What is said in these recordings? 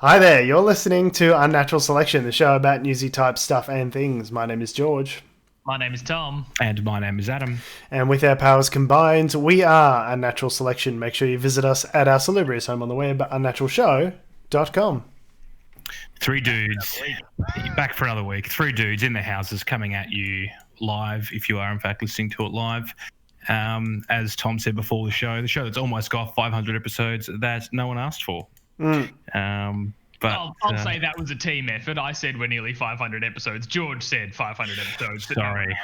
Hi there, you're listening to Unnatural Selection, the show about newsy type stuff and things. My name is George. My name is Tom. And my name is Adam. And with our powers combined, we are Unnatural Selection. Make sure you visit us at our salubrious home on the web, unnaturalshow.com. Three dudes, back for another week. Three dudes in their houses coming at you live, if you are in fact listening to it live. As Tom said before the show that's almost got 500 episodes that no one asked for. But I'll say that was a team effort. I said we're nearly 500 episodes. George said 500 episodes. Sorry,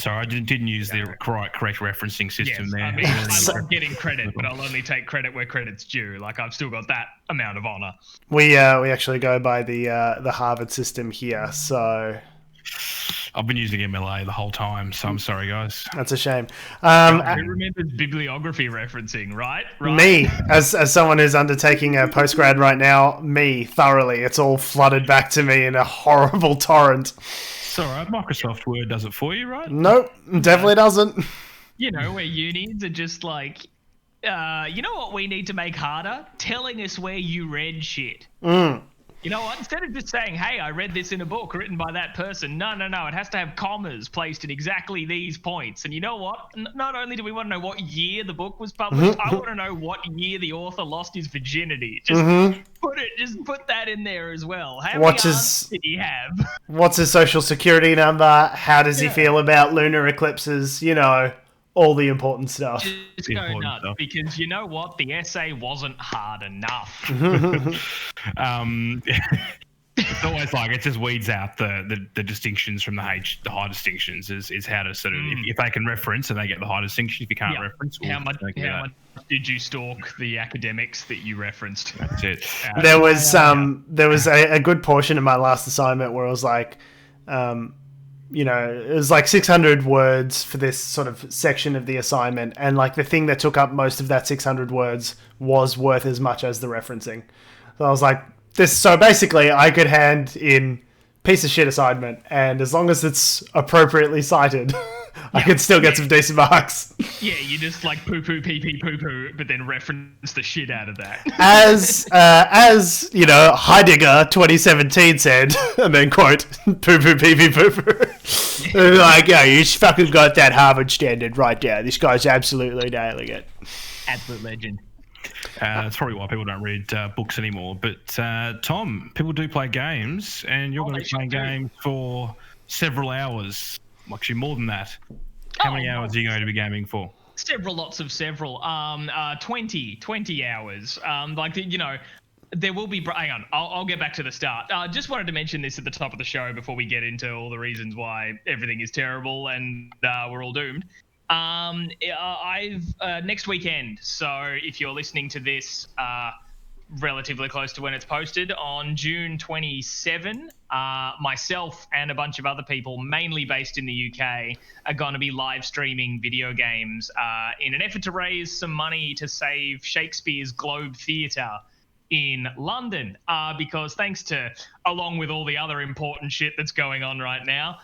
I didn't use the correct referencing system there. I mean, I love getting credit, but I'll only take credit where credit's due. Like, I've still got that amount of honor. We actually go by the Harvard system here, so I've been using MLA the whole time, so I'm sorry, guys. that's a shame. Who remembers bibliography referencing, right? Me, as someone who's undertaking a postgrad right now, me, thoroughly. It's all flooded back to me in a horrible torrent. It's all right. Microsoft Word does it for you, right? Nope, definitely doesn't. You know, where unis are just like, you know what we need to make harder? Telling us where you read shit. You know what? Instead of just saying, hey, I read this in a book written by that person. No. It has to have commas placed in exactly these points. And you know what? Not only do we want to know what year the book was published, I want to know what year the author lost his virginity. Just put that in there as well. How many aunts did he have? What's his social security number? How does he feel about lunar eclipses? You know, all the important stuff. Just go nuts, because you know what? The essay wasn't hard enough. It's always like it just weeds out the distinctions from the high distinctions is how to sort of if they can reference and they get the high distinction. If you can't reference, how much did you stalk the academics that you referenced? That's it. There was a good portion of my last assignment where it was like, it was like 600 words for this sort of section of the assignment, and like the thing that took up most of that 600 words was worth as much as the referencing. So I was like, so basically I could hand in piece of shit assignment, and as long as it's appropriately cited, I could still get some decent marks. Yeah, you just like poo-poo, pee-pee, poo-poo, but then reference the shit out of that. As you know, Heidegger 2017 said, and then quote, poo-poo, pee-pee, poo-poo. Like, yeah, you fucking got that Harvard standard right there. This guy's absolutely nailing it. Absolute legend. That's probably why people don't read books anymore. But Tom, people do play games, and you're going to be playing games for several hours. Actually, more than that. How many hours are you going to be gaming for? Lots of several. 20 hours. There will be. Hang on, I'll get back to the start. Just wanted to mention this at the top of the show before we get into all the reasons why everything is terrible and we're all doomed. I've next weekend. So if you're listening to this relatively close to when it's posted on June 27, myself and a bunch of other people, mainly based in the UK, are going to be live streaming video games in an effort to raise some money to save Shakespeare's Globe Theatre in London, because thanks to, along with all the other important shit that's going on right now,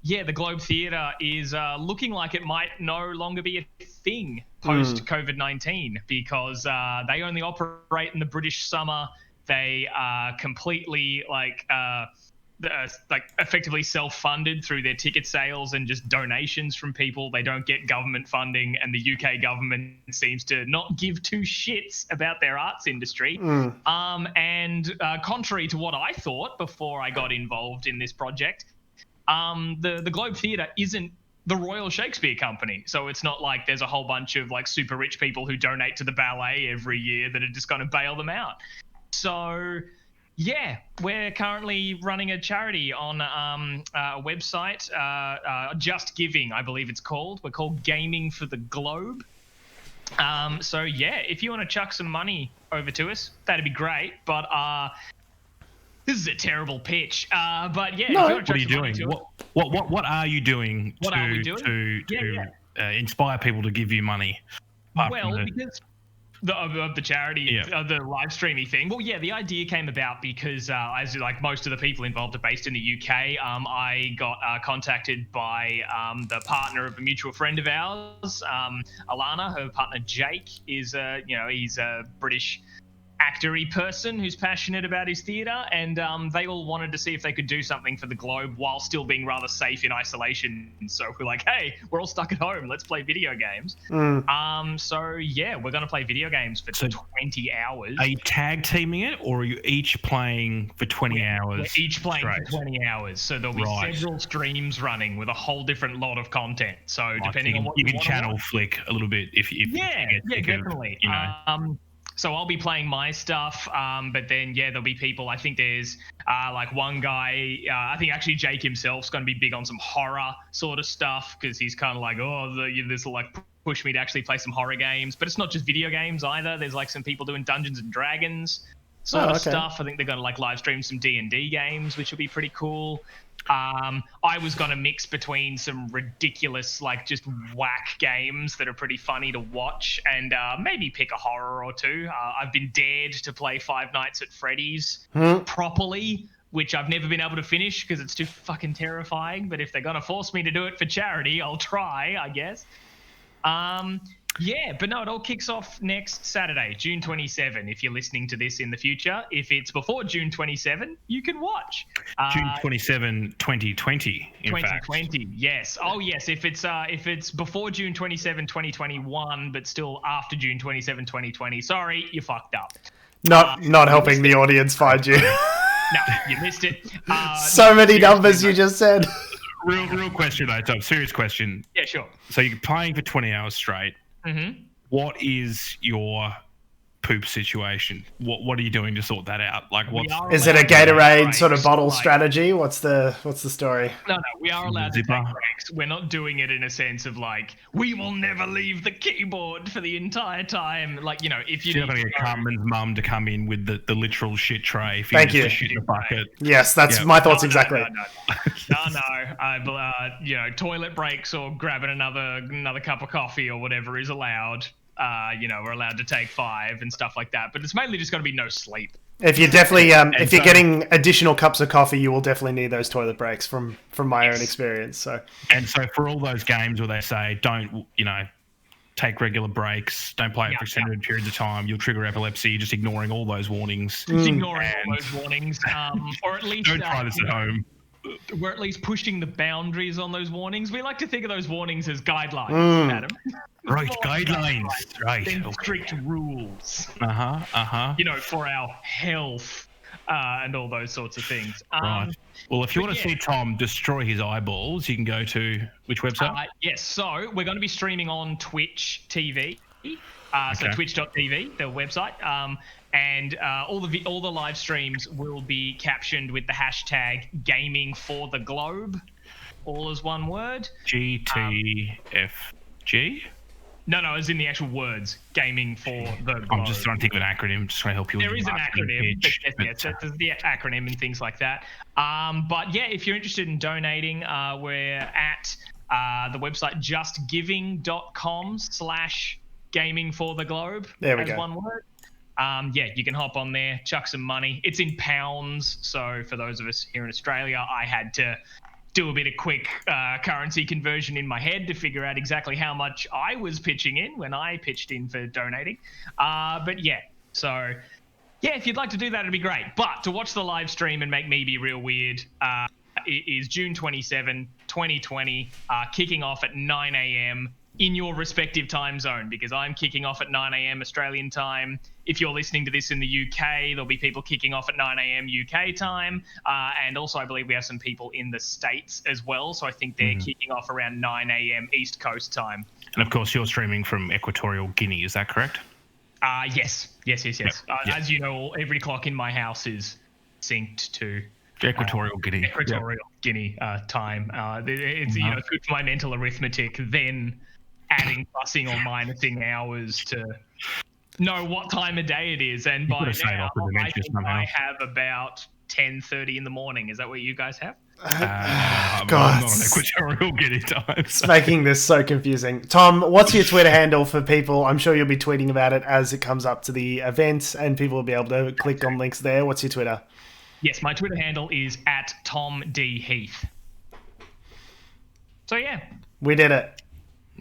the Globe Theatre is looking like it might no longer be a thing post COVID-19, because they only operate in the British summer. They are completely effectively self-funded through their ticket sales and just donations from people. They don't get government funding, and the UK government seems to not give two shits about their arts industry. And contrary to what I thought before I got involved in this project, the Globe Theatre isn't the Royal Shakespeare Company. So it's not like there's a whole bunch of like super rich people who donate to the ballet every year that are just going to bail them out. So yeah, we're currently running a charity on a website, Just Giving, I believe it's called. We're called Gaming for the Globe. So yeah, if you want to chuck some money over to us, that'd be great. But this is a terrible pitch. But yeah, no, what are you doing? What are you doing to inspire people to give you money? Because of the charity, the live streamy thing. Well, yeah, the idea came about because as like most of the people involved are based in the UK, I got contacted by the partner of a mutual friend of ours, Alana. Her partner Jake is, he's a British actor-y person who's passionate about his theatre, and they all wanted to see if they could do something for the Globe while still being rather safe in isolation. So we're like, hey, we're all stuck at home. Let's play video games. So yeah, we're going to play video games for 20 hours. Are you tag teaming it, or are you each playing for 20 hours? We're each playing straight? for 20 hours. So there'll be several streams running with a whole different lot of content. So depending on what you can channel flick a little bit if definitely. So I'll be playing my stuff, but then there'll be people. I think there's like one guy. I think actually Jake himself's going to be big on some horror sort of stuff because he's kind of like, this will like push me to actually play some horror games. But it's not just video games either. There's like some people doing Dungeons and Dragons sort of stuff. I think they're going to like live stream some D&D games, which will be pretty cool. I was going to mix between some ridiculous, like just whack games that are pretty funny to watch and maybe pick a horror or two. I've been dared to play Five Nights at Freddy's properly, which I've never been able to finish because it's too fucking terrifying. But if they're going to force me to do it for charity, I'll try, I guess. Yeah, but no, it all kicks off next Saturday, June 27, if you're listening to this in the future. If it's before June 27, you can watch. June 27, 2020, in 2020, yes. Oh, yes, if it's before June 27, 2021, but still after June 27, 2020, sorry, you fucked up. Not helping the audience find you. No, you missed it. So many numbers you just said. Real question, though, Tom. Serious question. Yeah, sure. So you're playing for 20 hours straight. Mm-hmm. What is your poop situation? What are you doing to sort that out? Like, is it a Gatorade sort of bottle strategy? What's the story? No, we are allowed to take breaks. We're not doing it in a sense of like we will never leave the keyboard for the entire time. Like, if you're going to get Cartman's mum to come in with the literal shit tray. Thank you. Shit in the bucket. Yes, that's my thoughts exactly. No. Toilet breaks or grabbing another cup of coffee or whatever is allowed. We're allowed to take 5 and stuff like that, but it's mainly just going to be no sleep. If you're definitely, if you're getting additional cups of coffee, you will definitely need those toilet breaks from my own experience. So for all those games where they say don't, take regular breaks, don't play it for extended periods of time, you'll trigger epilepsy. You're just ignoring all those warnings. Or at least don't try this at home. We're at least pushing the boundaries on those warnings. We like to think of those warnings as guidelines, Adam. Right, guidelines. Right. Strict rules. For our health and all those sorts of things. Right. Well, if you want to see Tom destroy his eyeballs, you can go to which website? Yes, so we're going to be streaming on Twitch TV. So twitch.tv, the website. And all the live streams will be captioned with the hashtag gaming for the globe, all as one word. GTFG? No, as in the actual words, gaming for the globe. I'm just trying to think of an acronym, just trying to help you. There is an acronym, there's the acronym and things like that. But yeah, if you're interested in donating, we're at the website justgiving.com/gaming for the globe. There we go. One word. You can hop on there, chuck some money. It's in pounds, so for those of us here in Australia, I had to do a bit of quick currency conversion in my head to figure out exactly how much I was pitching in when I pitched in for donating. If you'd like to do that, it'd be great. But to watch the live stream and make me be real weird, it is June 27, 2020, kicking off at 9 a.m. in your respective time zone, because I'm kicking off at 9 a.m. Australian time. If you're listening to this in the UK, there'll be people kicking off at 9 a.m. UK time. And also, I believe we have some people in the States as well. So I think they're kicking off around 9 a.m. East Coast time. And of course, you're streaming from Equatorial Guinea. Is that correct? Yes. As you know, every clock in my house is synced to Equatorial Guinea. Guinea time. It's it's good for my mental arithmetic. Then adding, plussing, or minusing hours to know what time of day it is. And by now, I think I have about 10:30 in the morning. Is that what you guys have? God, I'm not on Equatorial Guinea time. It's making this so confusing. Tom, what's your Twitter handle for people? I'm sure you'll be tweeting about it as it comes up to the event, and people will be able to click on links there. What's your Twitter? Yes, my Twitter handle is @TomDHeath. So yeah, we did it.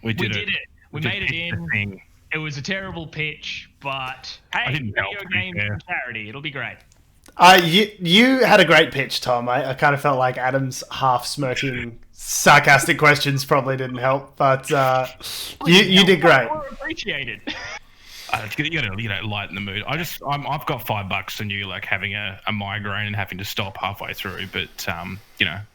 We did it. We made it in. It was a terrible pitch, but hey, didn't help, video to be game fair. charity. It'll be great. You had a great pitch, Tom. I kind of felt like Adam's half smirking, sarcastic questions probably didn't help, but you did great. More appreciated. You gotta lighten the mood. I've got $5 and you like having a migraine and having to stop halfway through, but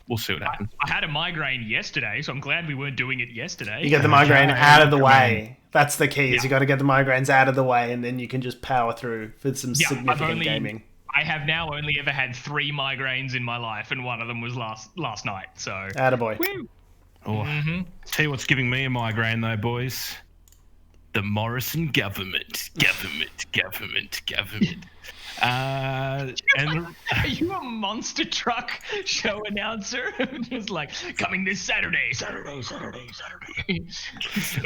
we'll see what happens. I had a migraine yesterday, so I'm glad we weren't doing it yesterday. You get the migraine out of the way. That's the key. Is you got to get the migraines out of the way, and then you can just power through with some significant gaming. I have now only ever had 3 migraines in my life, and one of them was last night. So, attaboy. Woo. Oh, Tell you what's giving me a migraine though, boys. The Morrison government. Are you a monster truck show announcer? Just like, coming this Saturday.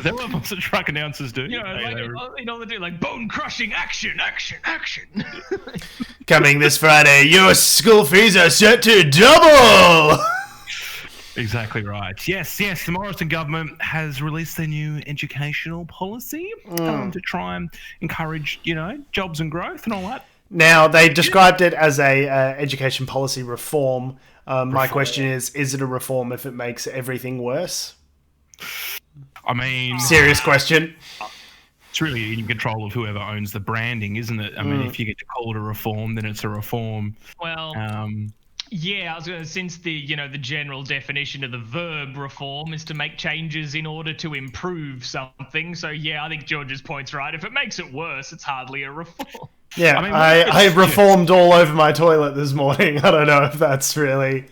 There were monster truck announcers, dude. They do like bone crushing action. Coming this Friday, your school fees are set to double! Exactly right. Yes. The Morrison government has released their new educational policy to try and encourage, jobs and growth and all that. Now, they described it as a education policy reform. My question is it a reform if it makes everything worse? I mean... Serious question. It's really in control of whoever owns the branding, isn't it? I mean, if you get to call it a reform, then it's a reform. Well... Yeah, I was going to, since the general definition of the verb reform is to make changes in order to improve something. So yeah, I think George's point's right. If it makes it worse, it's hardly a reform. Yeah, I reformed all over my toilet this morning. I don't know if that's really...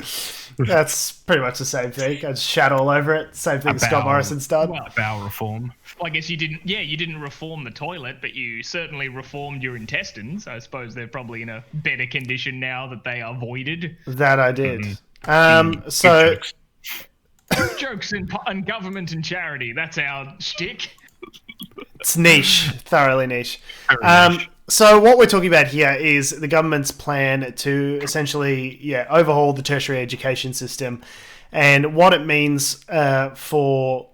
That's pretty much the same thing. I just shat all over it. Same thing Scott Morrison's done. Bowel reform. Well, I guess you didn't reform the toilet, but you certainly reformed your intestines. I suppose they're probably in a better condition now that they are voided. That I did. So... Jokes in government and charity. That's our shtick. It's niche. Thoroughly niche. So what we're talking about here is the government's plan to essentially, overhaul the tertiary education system, and what it means for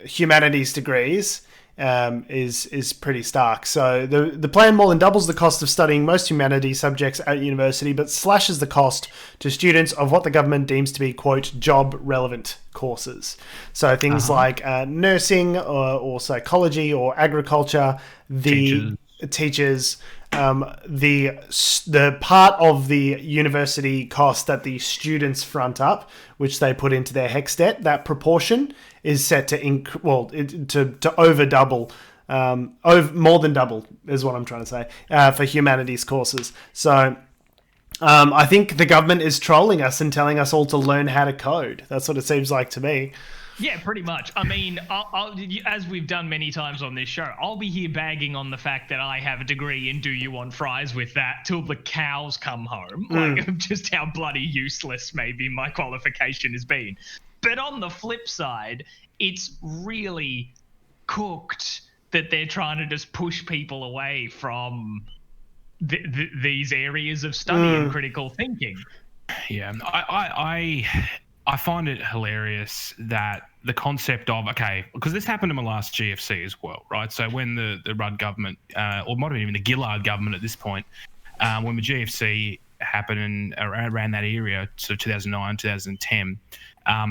humanities degrees is pretty stark. So the plan more than doubles the cost of studying most humanities subjects at university, but slashes the cost to students of what the government deems to be, quote, job-relevant courses. So things like nursing or psychology or agriculture, the teachers, the part of the university cost that the students front up, which they put into their HECS debt, that proportion is set to over double, more than double is what I'm trying to say, for humanities courses. So I think the government is trolling us and telling us all to learn how to code. That's what it seems like to me. Yeah, pretty much. I mean, I'll, as we've done many times on this show, I'll be here bagging on the fact that I have a degree in do you want fries with that till the cows come home. Like, just how bloody useless maybe my qualification has been. But on the flip side, it's really cooked that they're trying to just push people away from these areas of study and critical thinking. Yeah, I find it hilarious that the concept of, because this happened in the last GFC as well, right? So when the Rudd government, or might have been even the Gillard government at this point, when the GFC happened around that area, so 2009, 2010,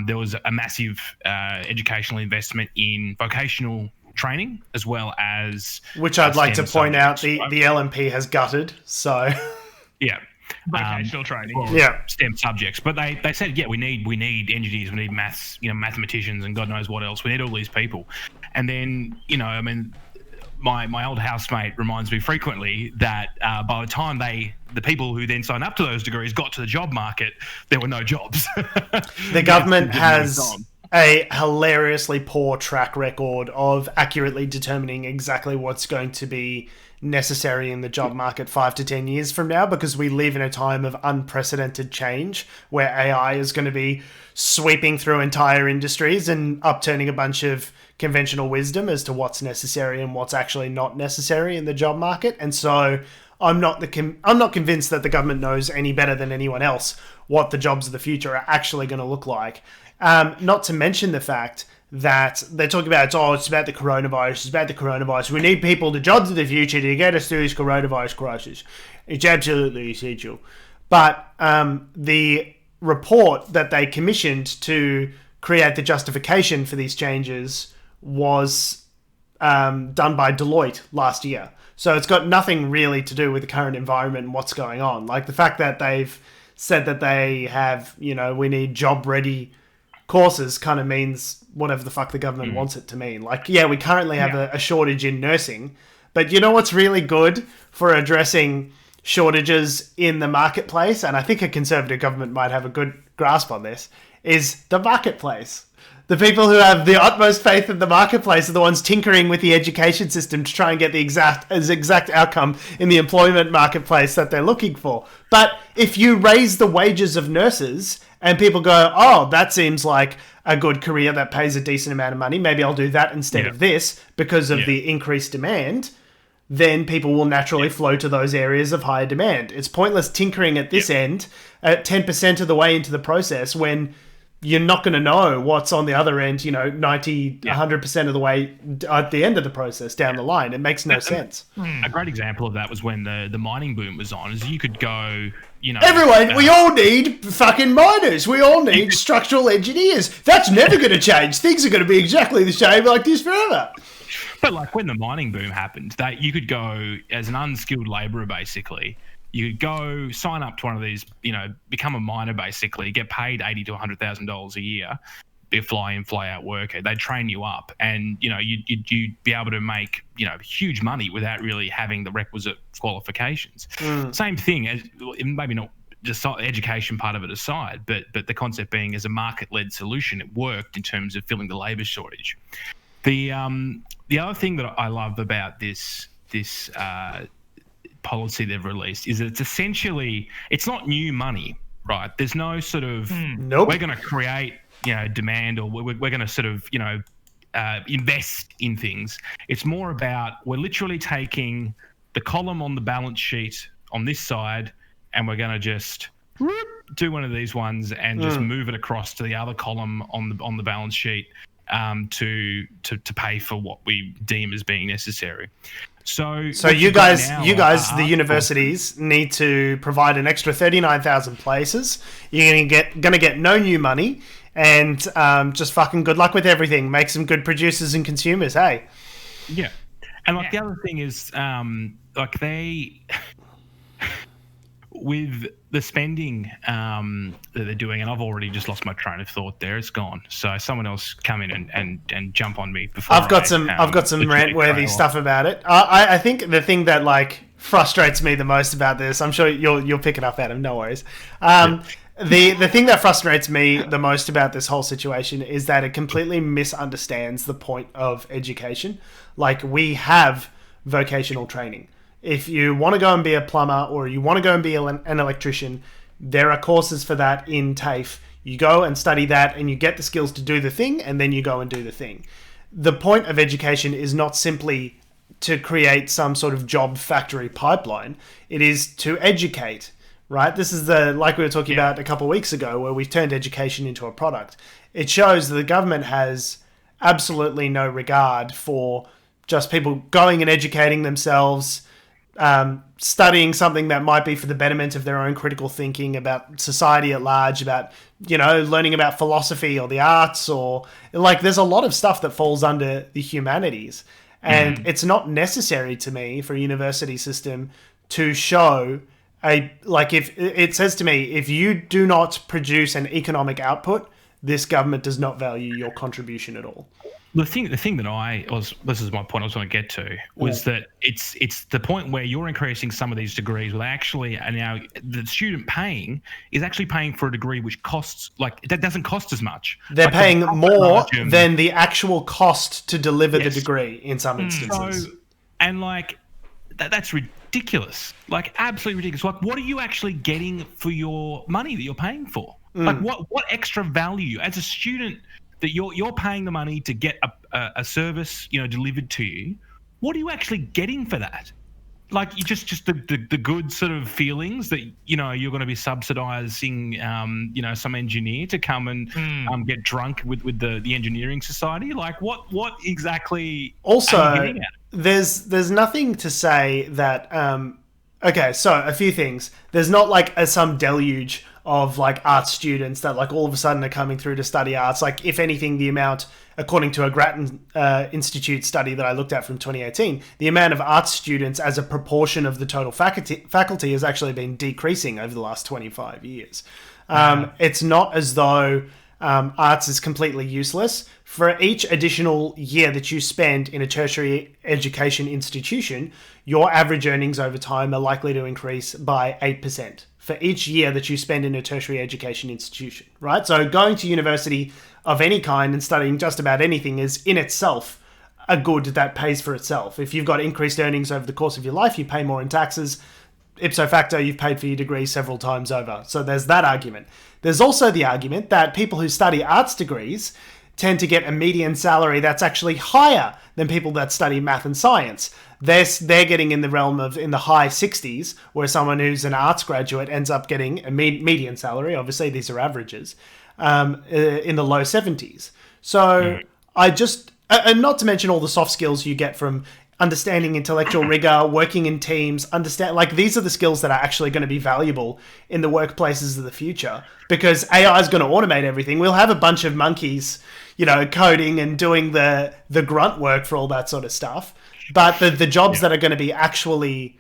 there was a massive educational investment in vocational training as well as... Which I'd like to point out, the LNP has gutted, so... Yeah. Vocational training. STEM subjects. But they said, we need engineers, we need maths, mathematicians and God knows what else. We need all these people. And then, my old housemate reminds me frequently that by the time the people who then signed up to those degrees got to the job market, there were no jobs. The government has a hilariously poor track record of accurately determining exactly what's going to be necessary in the job market 5 to 10 years from now, because we live in a time of unprecedented change where AI is going to be sweeping through entire industries and upturning a bunch of conventional wisdom as to what's necessary and what's actually not necessary in the job market. And so I'm not convinced that the government knows any better than anyone else what the jobs of the future are actually going to look like. Not to mention the fact that they're talking about, it's about the coronavirus, it's about the coronavirus. We need people, the jobs of the future, to get us through this coronavirus crisis. It's absolutely essential. But the report that they commissioned to create the justification for these changes was done by Deloitte last year. So it's got nothing really to do with the current environment and what's going on. Like the fact that they've said that they have, we need job-ready courses kind of means whatever the fuck the government wants it to mean. Like, yeah, we currently have a shortage in nursing, but you know what's really good for addressing shortages in the marketplace, and I think a conservative government might have a good grasp on this, is the marketplace. The people who have the utmost faith in the marketplace are the ones tinkering with the education system to try and get the exact outcome in the employment marketplace that they're looking for. But if you raise the wages of nurses and people go, oh, that seems like a good career that pays a decent amount of money, maybe I'll do that instead of this because of the increased demand, then people will naturally flow to those areas of higher demand. It's pointless tinkering at this end at 10% of the way into the process when you're not going to know what's on the other end, 90, 100% of the way at the end of the process down the line. It makes no sense. A great example of that was when the mining boom was on, is you could go, Everyone, we all need fucking miners. We all need structural engineers. That's never going to change. Things are going to be exactly the same like this forever. But like when the mining boom happened, that you could go as an unskilled labourer, basically. You go sign up to one of these, become a miner, basically, get paid $80,000 to $100,000 a year, be a fly-in, fly-out worker. They'd train you up, and you'd be able to make huge money without really having the requisite qualifications. Same thing as maybe not just the education part of it aside, but the concept being as a market-led solution, it worked in terms of filling the labour shortage. The other thing that I love about this policy they've released is that it's essentially, it's not new money, right? There's no sort of we're going to create demand, or we're going to sort of invest in things. It's more about, we're literally taking the column on the balance sheet on this side, and we're going to just do one of these ones and just move it across to the other column on the balance sheet to pay for what we deem as being necessary. So you guys, the universities need to provide an extra 39,000 places. You're gonna get no new money, and just fucking good luck with everything. Make some good producers and consumers. Hey. Yeah, and the other thing is, they with the spending that they're doing, and I've already just lost my train of thought there. It's gone. So someone else come in and jump on me before I've got some rant-worthy stuff about it. I think the thing that frustrates me the most about this, I'm sure you'll pick it up, Adam. No worries. The thing that frustrates me the most about this whole situation is that it completely misunderstands the point of education. Like, we have vocational training. If you want to go and be a plumber, or you want to go and be an electrician, there are courses for that in TAFE. You go and study that, and you get the skills to do the thing, and then you go and do the thing. The point of education is not simply to create some sort of job factory pipeline. It is to educate, right? This is like we were talking about a couple of weeks ago, where we've turned education into a product. It shows that the government has absolutely no regard for just people going and educating themselves, studying something that might be for the betterment of their own critical thinking about society at large, about, learning about philosophy or the arts, or there's a lot of stuff that falls under the humanities. And it's not necessary to me for a university system to show if it says to me, if you do not produce an economic output, this government does not value your contribution at all. The thing that this is my point I was going to get to, was that it's the point where you're increasing some of these degrees where actually now the student paying is actually paying for a degree which costs, that doesn't cost as much. They're paying more than the actual cost to deliver the degree in some instances. That's ridiculous. Absolutely ridiculous. What are you actually getting for your money that you're paying for? What extra value as a student that you're paying the money to get a service delivered to you? What are you actually getting for that? like you just the good sort of feelings that you're going to be subsidizing some engineer to come and get drunk with the engineering society? Like what exactly also are you getting at? There's nothing to say that okay, so a few things. There's not like some deluge of like art students that like all of a sudden are coming through to study arts. Like if anything, the amount, according to a Grattan Institute study that I looked at from 2018, the amount of art students as a proportion of the total faculty has actually been decreasing over the last 25 years. It's not as though arts is completely useless. For each additional year that you spend in a tertiary education institution, your average earnings over time are likely to increase by 8% for each year that you spend in a tertiary education institution, right? So going to university of any kind and studying just about anything is in itself a good that pays for itself. If you've got increased earnings over the course of your life, you pay more in taxes. Ipso facto, you've paid for your degree several times over. So there's that argument. There's also the argument that people who study arts degrees tend to get a median salary that's actually higher than people that study math and science. They're getting in the realm of in the high 60s, where someone who's an arts graduate ends up getting a median salary. Obviously, these are averages in the low 70s. So and not to mention all the soft skills you get from understanding intellectual rigor, working in teams, these are the skills that are actually going to be valuable in the workplaces of the future, because AI is going to automate everything. We'll have a bunch of monkeys, coding and doing the grunt work for all that sort of stuff. But the jobs that are going to be actually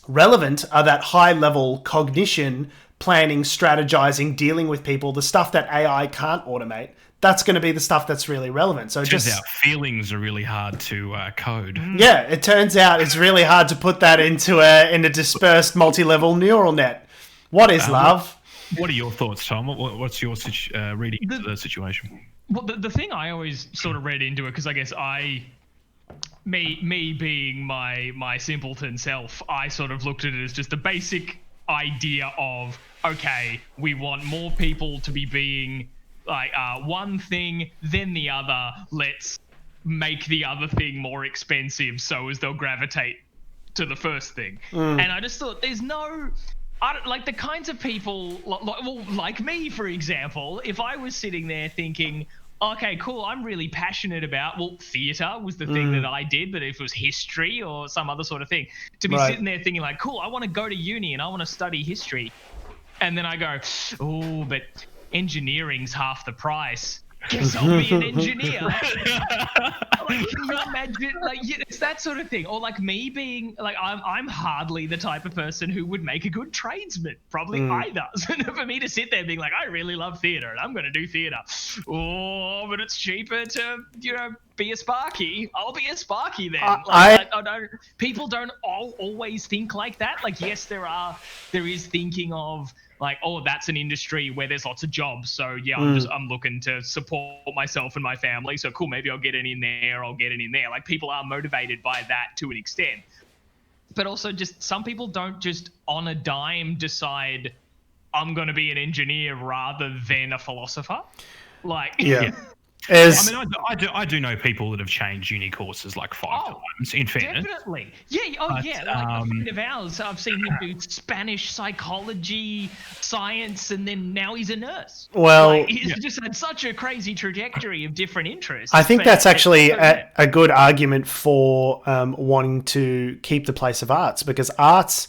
relevant are that high level cognition, planning, strategizing, dealing with people, the stuff that AI can't automate. That's going to be the stuff that's really relevant. So turns out feelings are really hard to code. Yeah, it turns out it's really hard to put that into a dispersed multi-level neural net. What is love? What are your thoughts, Tom? What's your reading into the situation? Well, the thing I always sort of read into it, because I guess me being my simpleton self, I sort of looked at it as just a basic idea of, okay, we want more people to be being like one thing, then the other. Let's make the other thing more expensive so as they'll gravitate to the first thing. And I just thought there's no... like the kinds of people, like me, for example, if I was sitting there thinking, okay, cool, I'm really passionate about, theatre was the thing that I did, but if it was history or some other sort of thing, to be sitting there thinking like, cool, I want to go to uni and I want to study history. And then I go, oh, but engineering's half the price. Guess I'll be an engineer. Like, can you imagine? Like, it's that sort of thing. Or like me being like, I'm hardly the type of person who would make a good tradesman. Probably either. So for me to sit there being like, I really love theatre and I'm going to do theatre. Oh, but it's cheaper to be a Sparky. I'll be a Sparky then. People don't always think like that. Like, yes, there is thinking of like, oh, that's an industry where there's lots of jobs. So yeah, I'm looking to support myself and my family. So cool, maybe I'll get it in there. Like people are motivated by that to an extent. But also just some people don't just on a dime decide I'm going to be an engineer rather than a philosopher. Like, yeah. I do know people that have changed uni courses like 5 times, in fairness. Definitely. Yeah. Like a friend of ours, I've seen him do Spanish psychology, science, and then now he's a nurse. Well, he's just had such a crazy trajectory of different interests. I think that's actually a good argument for wanting to keep the place of arts, because arts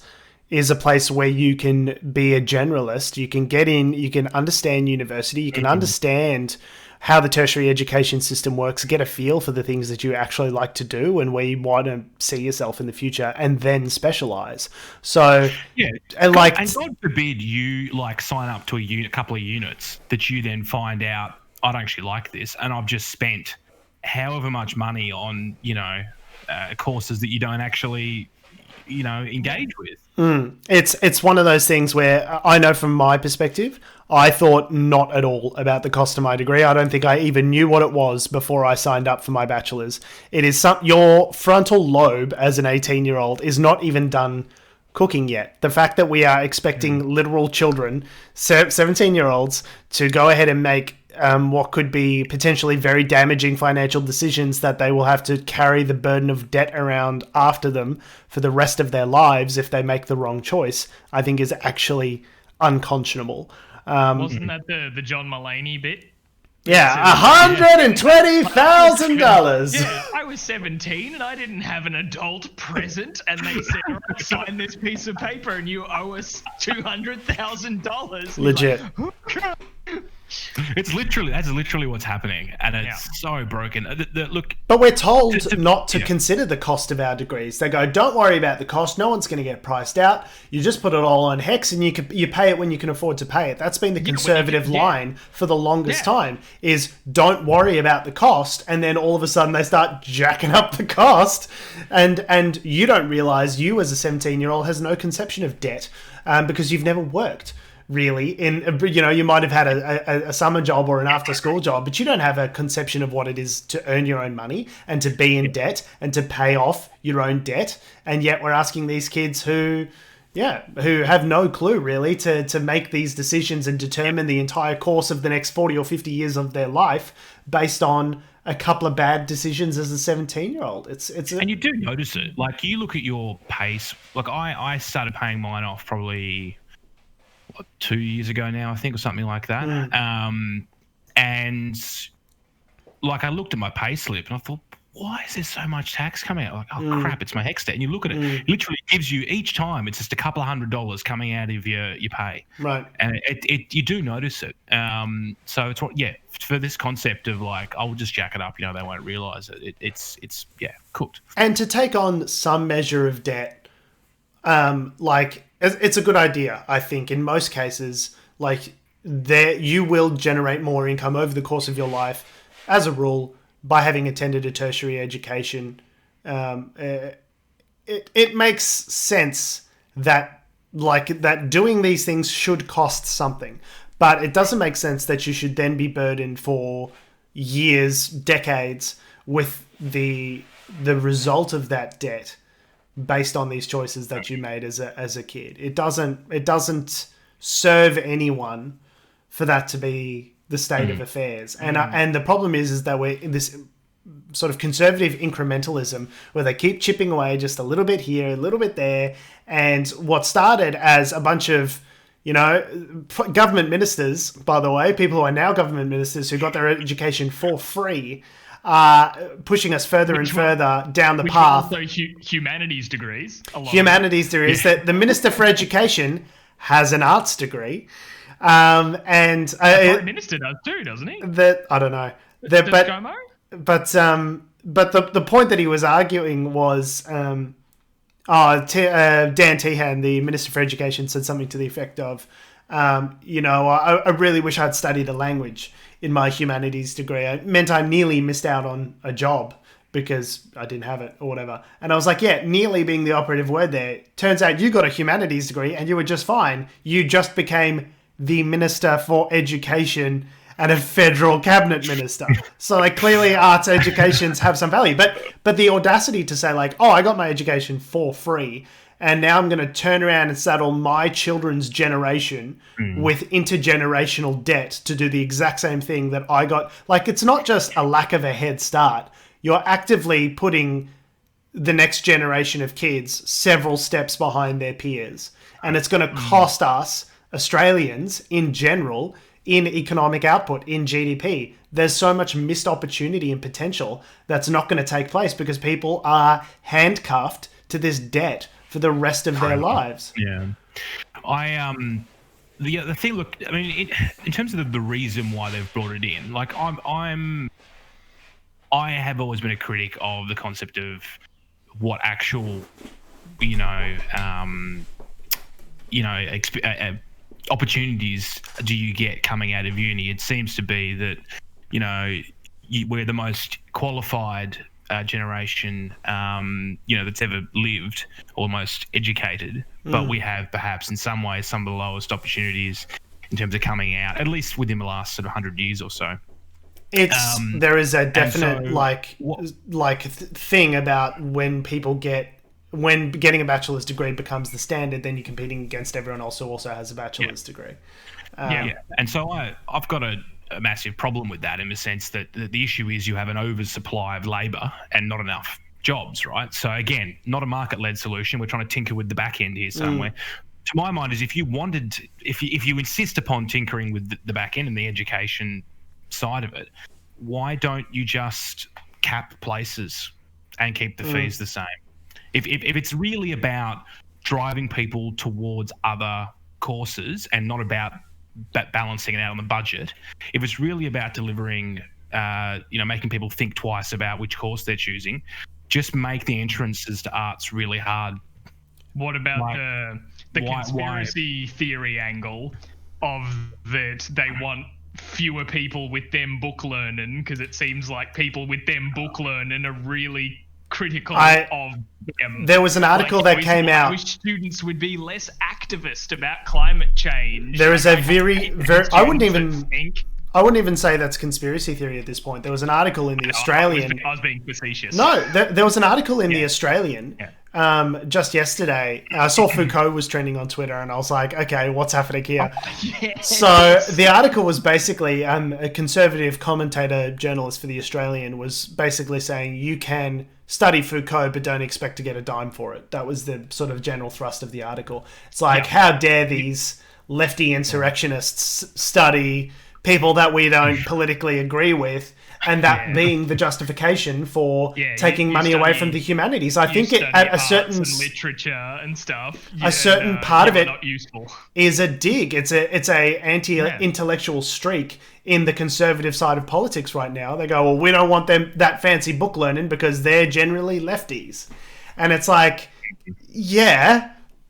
is a place where you can be a generalist. You can get in, you can understand university, you can understand how the tertiary education system works, get a feel for the things that you actually like to do and where you want to see yourself in the future, and then specialize. So, and God forbid you like sign up to a couple of units that you then find out, I don't actually like this, and I've just spent however much money on courses that you don't actually engage with. It's one of those things where I know from my perspective, I thought not at all about the cost of my degree. I don't think I even knew what it was before I signed up for my bachelor's. It is your frontal lobe as an 18-year-old is not even done cooking yet. The fact that we are expecting literal children, 17-year-olds, to go ahead and make what could be potentially very damaging financial decisions that they will have to carry the burden of debt around after them for the rest of their lives if they make the wrong choice, I think is actually unconscionable. Wasn't that the John Mulaney bit? Yeah, $120,000. Yeah, I was 17 and I didn't have an adult present, and they said, sign this piece of paper and you owe us $200,000. Legit. Like, that's literally what's happening, and it's so broken. Look, but we're told not to consider the cost of our degrees. They go, don't worry about the cost. No one's going to get priced out. You just put it all on HEX, and you pay it when you can afford to pay it. That's been the conservative line for the longest time. Is don't worry about the cost, and then all of a sudden they start jacking up the cost, and you don't realize you as a 17-year-old has no conception of debt because you've never worked. Really, you might have had a summer job or an after-school job, but you don't have a conception of what it is to earn your own money and to be in debt and to pay off your own debt. And yet we're asking these kids who have no clue really to make these decisions and determine the entire course of the next 40 or 50 years of their life based on a couple of bad decisions as a 17-year-old. And you do notice it. Like, you look at your pace. Like, I started paying mine off probably 2 years ago now, I think, or something like that. And like, I looked at my pay slip and I thought, why is there so much tax coming out? Like, oh crap, it's my HEX debt. And you look at it, it literally gives you, each time it's just a couple of $100 coming out of your pay. Right. And you do notice it. So it's for this concept of like, I'll just jack it up, they won't realize it. It's cooked. And to take on some measure of debt, it's a good idea, I think. In most cases, you will generate more income over the course of your life, as a rule, by having attended a tertiary education. It makes sense that doing these things should cost something, but it doesn't make sense that you should then be burdened for years, decades, with the result of that debt based on these choices that you made as a kid. It doesn't serve anyone for that to be the state of affairs. And the problem is that we're in this sort of conservative incrementalism where they keep chipping away just a little bit here, a little bit there. And what started as a bunch of government ministers, by the way, people who are now government ministers who got their education for free, pushing us further and further down the path. Also humanities degrees. That the Minister for Education has an arts degree. The Prime Minister does too, doesn't he? I don't know. But the point that he was arguing was, Dan Tehan, the Minister for Education, said something to the effect of, I really wish I'd studied a language in my humanities degree. It meant I nearly missed out on a job because I didn't have it or whatever. And I was like, yeah, nearly being the operative word there. Turns out you got a humanities degree and you were just fine. You just became the Minister for Education and a federal cabinet minister. So clearly arts educations have some value. But the audacity to say I got my education for free and now I'm going to turn around and saddle my children's generation with intergenerational debt to do the exact same thing that I got. It's not just a lack of a head start. You're actively putting the next generation of kids several steps behind their peers. And it's going to cost us, Australians in general, in economic output, in GDP. There's so much missed opportunity and potential that's not going to take place because people are handcuffed to this debt for the rest of their lives. Yeah. The thing, look, I mean, in terms of the reason why they've brought it in, I have always been a critic of the concept of what actual, opportunities do you get coming out of uni. It seems to be that, we're the most qualified generation, that's ever lived, or most educated, but we have perhaps in some ways some of the lowest opportunities in terms of coming out, at least within the last sort of 100 years or so. There is a definite thing about when getting a bachelor's degree becomes the standard, then you're competing against everyone else who also has a bachelor's degree. And so I've got a a massive problem with that in the sense that the issue is you have an oversupply of labour and not enough jobs, right? So again, not a market-led solution. We're trying to tinker with the back end here somewhere. To my mind, is if you insist upon tinkering with the back end and the education side of it, why don't you just cap places and keep the fees the same? If it's really about driving people towards other courses and not about balancing it out on the budget, if it's really about delivering, making people think twice about which course they're choosing, just make the entrances to arts really hard. What about the conspiracy theory angle of that they want fewer people with them book learning because it seems like people with them book learning are really critical of them. There was an article that came out. I wish students would be less activist about climate change. There is a very I wouldn't even say that's conspiracy theory at this point. There was an article in the Australian. I was being facetious. No, there was an article in the Australian just yesterday. I saw Foucault was trending on Twitter, and I was like, okay, what's happening here? So the article was basically a conservative commentator journalist for the Australian was basically saying you can study Foucault but don't expect to get a dime for it. That was the sort of general thrust of the article. It's like, how dare these lefty insurrectionists study people that we don't politically agree with, and that being the justification for taking money away from the humanities. I think at a certain literature and stuff, a certain part of it not useful. Is a dig. It's a anti-intellectual streak in the conservative side of politics right now. They go, well, we don't want them that fancy book learning because they're generally lefties, and it's like,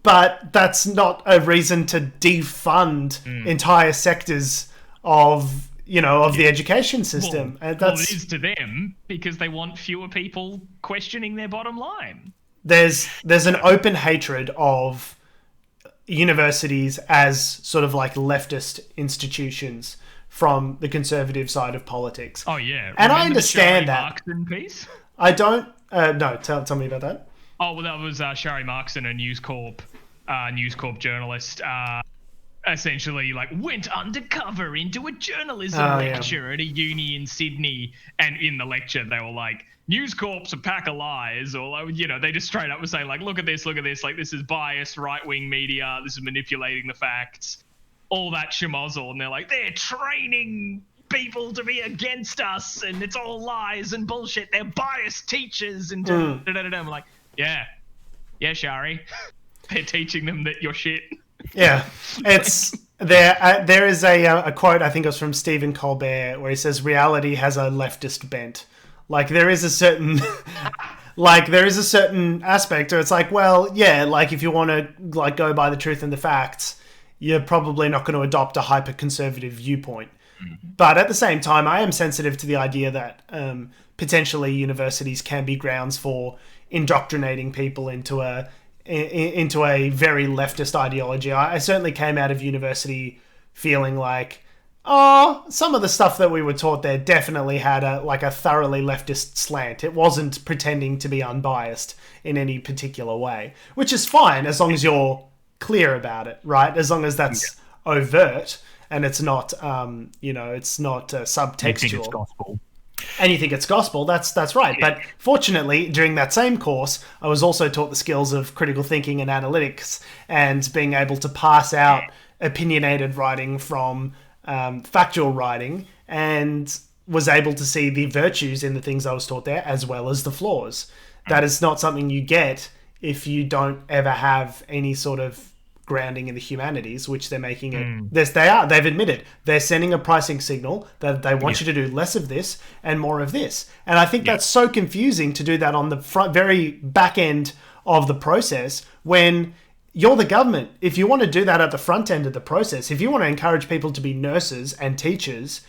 but that's not a reason to defund entire sectors of the education system. Well, it is to them because they want fewer people questioning their bottom line. There's an open hatred of universities as sort of like leftist institutions from the conservative side of politics. Oh yeah, and I understand that. Markson piece? I don't. No, tell me about that. Oh well, that was Shari Markson, a News Corp journalist. Essentially went undercover into a journalism lecture at a uni in Sydney, and in the lecture they were like, News Corp's a pack of lies, or they just straight up were saying look at this, like this is biased right-wing media, this is manipulating the facts, all that schmozzle, and they're like, they're training people to be against us and it's all lies and bullshit, they're biased teachers and I'm like, yeah Shari, they're teaching them that you're shit. Yeah, it's there. There is a quote, I think it was from Stephen Colbert, where he says reality has a leftist bent. There is a certain aspect where it's like, well, if you want to go by the truth and the facts, you're probably not going to adopt a hyper conservative viewpoint. But at the same time, I am sensitive to the idea that potentially universities can be grounds for indoctrinating people into a very leftist ideology. I certainly came out of university feeling like, some of the stuff that we were taught there definitely had a thoroughly leftist slant. It wasn't pretending to be unbiased in any particular way, which is fine as long as you're clear about it, right? As long as that's overt and it's not, it's not subtextual. You think it's gospel. And you think it's gospel, that's right. But fortunately, during that same course, I was also taught the skills of critical thinking and analytics and being able to pass out opinionated writing from factual writing, and was able to see the virtues in the things I was taught there as well as the flaws. That is not something you get if you don't ever have any sort of grounding in the humanities, which they're making it. They've admitted they're sending a pricing signal that they want you to do less of this and more of this. And I think that's so confusing to do that on the very back end of the process when you're the government. If you want to do that at the front end of the process, if you want to encourage people to be nurses and teachers,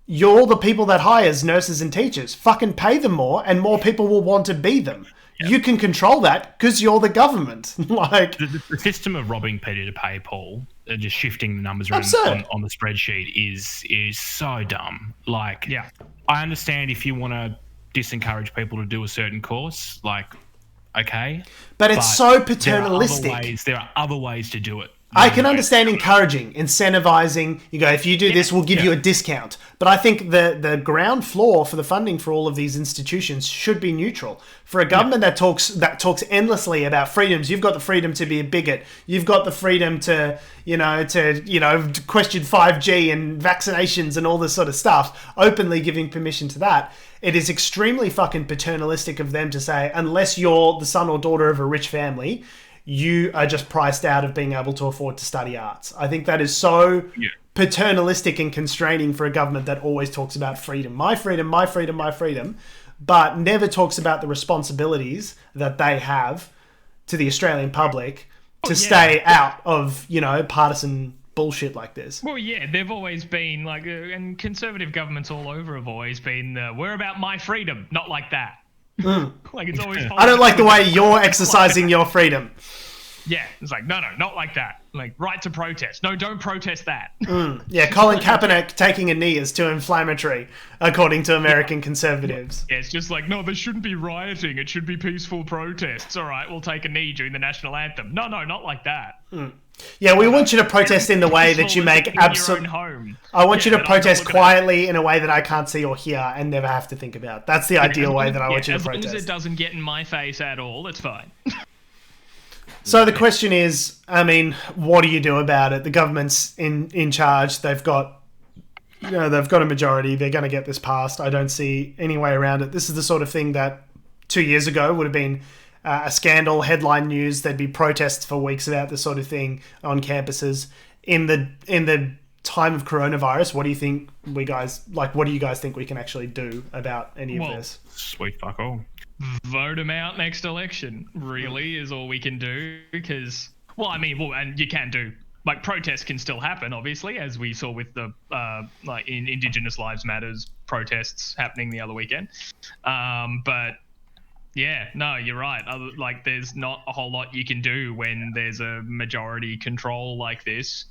you're the people that hires nurses and teachers. Fucking pay them more and more people will want to be them. You can control that because you're the government. The system of robbing Peter to pay Paul, just shifting the numbers around on the spreadsheet is so dumb. I understand if you want to disencourage people to do a certain course, okay. But it's so paternalistic. There are other ways to do it. I can understand encouraging, incentivizing. You go, if you do this, we'll give you a discount. But I think the ground floor for the funding for all of these institutions should be neutral. For a government that talks endlessly about freedoms, you've got the freedom to be a bigot. You've got the freedom to question 5G and vaccinations and all this sort of stuff, openly giving permission to that. It is extremely fucking paternalistic of them to say, unless you're the son or daughter of a rich family, you are just priced out of being able to afford to study arts. I think that is so paternalistic and constraining for a government that always talks about freedom. My freedom, my freedom, my freedom, but never talks about the responsibilities that they have to the Australian public to stay out of, partisan bullshit like this. Well, yeah, they've always been like, and conservative governments all over have always been, we're about my freedom, not like that. Like it's always. I don't like the way you're exercising your freedom. Yeah, it's like no, not like that. Like right to protest. No, don't protest that. Yeah, Colin Kaepernick taking a knee is too inflammatory, according to American conservatives. Yeah, it's just like no, there shouldn't be rioting. It should be peaceful protests. All right, we'll take a knee during the national anthem. No, not like that. Yeah, we want you to protest in the way that you make absolute. I want you to protest quietly in a way that I can't see or hear and never have to think about. That's the ideal way that I want you to protest. As long as it doesn't get in my face at all, it's fine. So the question is, what do you do about it? The government's in charge. They've got a majority. They're going to get this passed. I don't see any way around it. This is the sort of thing that 2 years ago would have been a scandal, headline news. There'd be protests for weeks about this sort of thing on campuses. In the time of coronavirus, what do you think what do you guys think we can actually do about any of this? Sweet fuck all. Vote them out next election, really, is all we can do. Because, and you can do, protests can still happen, obviously, as we saw with the, in Indigenous Lives Matters protests happening the other weekend. But, yeah, no, you're right. There's not a whole lot you can do when there's a majority control like this,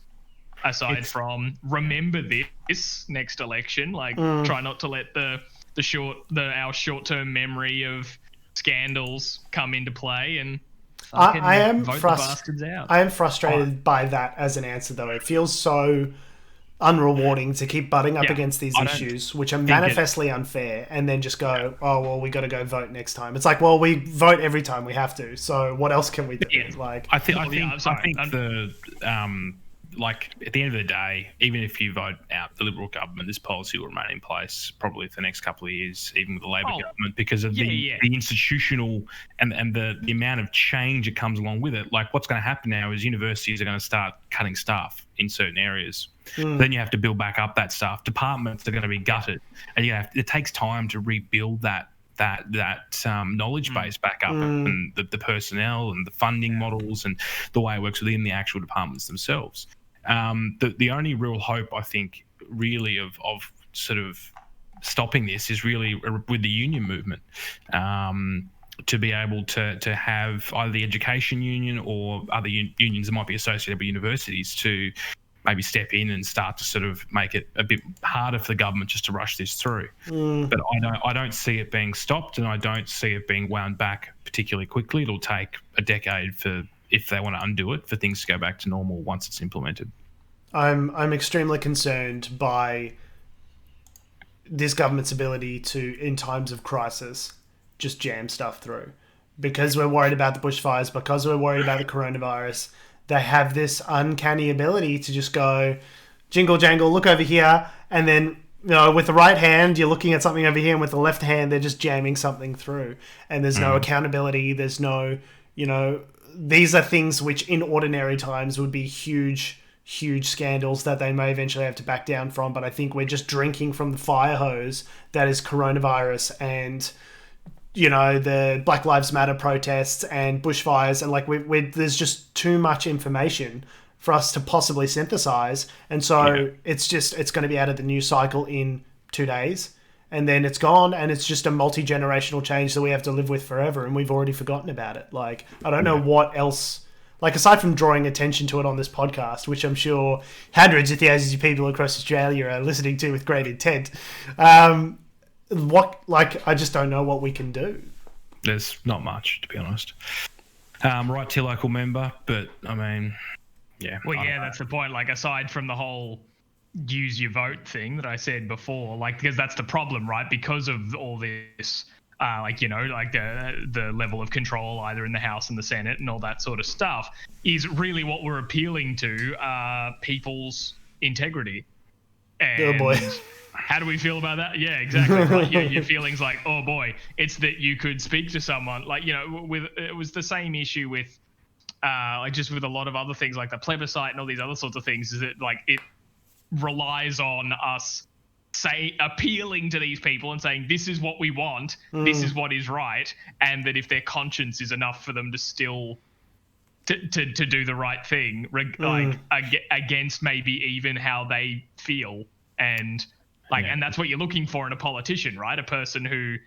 aside from remember this next election. Try not to let our short-term memory of scandals come into play and I am vote the bastards out. I am frustrated by that as an answer, though. It feels so unrewarding to keep butting up against these issues, which are manifestly unfair, and then just go, we got to go vote next time. It's like, well, we vote every time we have to, so what else can we do? I think at the end of the day, even if you vote out the Liberal government, this policy will remain in place probably for the next couple of years, even with the Labor government, because of the institutional and the amount of change that comes along with it. What's going to happen now is universities are going to start cutting staff in certain areas. Then you have to build back up that staff. Departments are going to be gutted, and it takes time to rebuild that knowledge base back up, and the personnel and the funding models and the way it works within the actual departments themselves. The only real hope, I think, really of sort of stopping this is really with the union movement, to be able to have either the education union or other unions that might be associated with universities to maybe step in and start to sort of make it a bit harder for the government just to rush this through. But I don't see it being stopped, and I don't see it being wound back particularly quickly. It'll take a decade if they want to undo it, for things to go back to normal once it's implemented. I'm extremely concerned by this government's ability to, in times of crisis, just jam stuff through. Because we're worried about the bushfires, because we're worried about the coronavirus, they have this uncanny ability to just go, jingle jangle, look over here, and then with the right hand, you're looking at something over here, and with the left hand, they're just jamming something through. And there's no accountability, there's no, these are things which in ordinary times would be huge scandals that they may eventually have to back down from. But I think we're just drinking from the fire hose that is coronavirus and, the Black Lives Matter protests and bushfires. And there's just too much information for us to possibly synthesize. And so it's going to be out of the news cycle in 2 days. And then it's gone, and it's just a multi-generational change that we have to live with forever, and we've already forgotten about it. I don't know what else, aside from drawing attention to it on this podcast, which I'm sure hundreds of thousands of people across Australia are listening to with great intent. I just don't know what we can do. There's not much, to be honest. Right to your local member, but Yeah. Well, yeah, that's the point. Like, aside from the whole use your vote thing that I said before, like, because that's the problem, right? Because of all this, like, you know, like the level of control either in the House and the Senate and all that sort of stuff is really what we're appealing to, people's integrity. And Oh boy. how do we feel about that? Yeah, exactly. Right. Your feelings like, oh boy, it's that you could speak to someone, like, you know, it was the same issue with, like, just with a lot of other things like the plebiscite and all these other sorts of things, is that, like, it relies on us appealing to these people and saying, this is what we want, this is what is right, and that if their conscience is enough for them to still to do the right thing, like, against maybe even how they feel, and like, and that's what you're looking for in a politician, right? A person who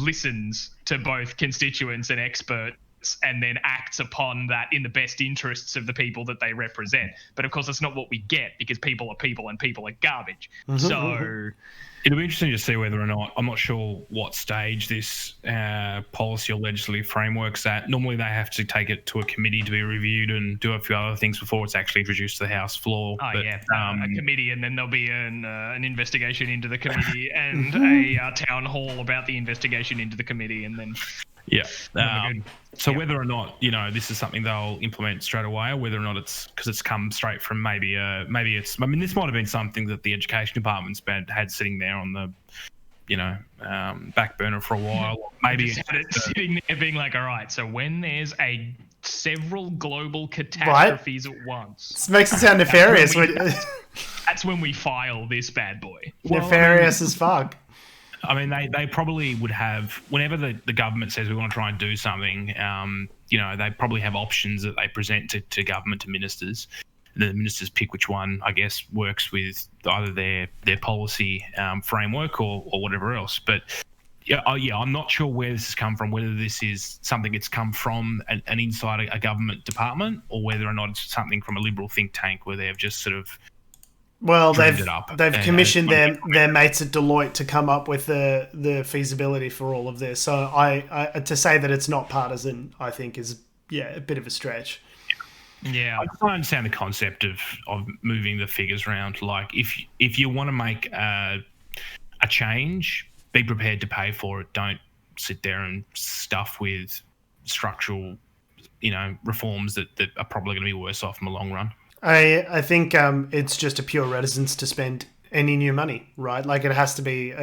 listens to both constituents and experts and then acts upon that in the best interests of the people that they represent. But of course, that's not what we get, because people are people and people are garbage. So it'll be interesting to see whether or not, I'm not sure what stage this policy or legislative framework's at. Normally they have to take it to a committee to be reviewed and do a few other things before it's actually introduced to the House floor. A committee, and then there'll be an investigation into the committee and a town hall about the investigation into the committee, and then so whether or not, you know, this is something they'll implement straight away, or whether or not it's because it's come straight from maybe it's, I mean, this might have been something that the education department's had sitting there on the, you know, back burner for a while. Maybe it's sitting there being like, all right, so when there's several global catastrophes at once, this makes it sound nefarious. That's when we file this bad boy. Nefarious as fuck. I mean, they probably would have, whenever the government says we want to try and do something, you know, they probably have options that they present to government, to ministers. The ministers pick which one, I guess, works with either their policy framework or whatever else. But I'm not sure where this has come from, whether this is something that's come from an inside a government department, or whether or not it's something from a Liberal think tank where they've just sort of... Well, they've commissioned their mates at Deloitte to come up with the feasibility for all of this. So I to say that it's not partisan, I think, is a bit of a stretch. Yeah, I understand the concept of moving the figures around. Like, if you want to make a change, be prepared to pay for it. Don't sit there and stuff with structural, you know, reforms that are probably going to be worse off in the long run. I think it's just a pure reticence to spend any new money, right? Like, it has to be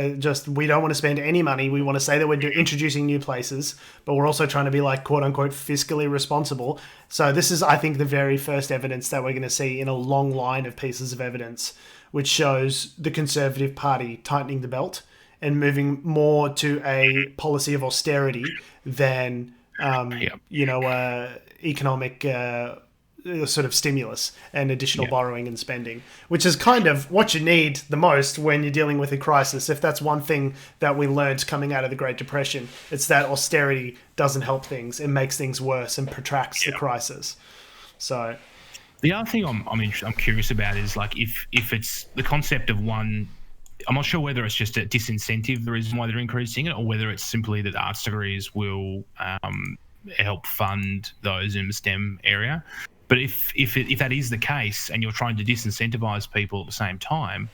we don't want to spend any money. We want to say that we're introducing new places, but we're also trying to be, like, quote unquote fiscally responsible. So this is, I think, the very first evidence that we're going to see in a long line of pieces of evidence, which shows the Conservative Party tightening the belt and moving more to a policy of austerity than, economic sort of stimulus and additional borrowing and spending, which is kind of what you need the most when you're dealing with a crisis. If that's one thing that we learned coming out of the Great Depression, it's that austerity doesn't help things. It makes things worse and protracts the crisis. So the other thing I'm curious about is, like, if it's the concept of one, I'm not sure whether it's just a disincentive, the reason why they're increasing it, or whether it's simply that arts degrees will help fund those in the STEM area. But if that is the case, and you're trying to disincentivize people at the same time,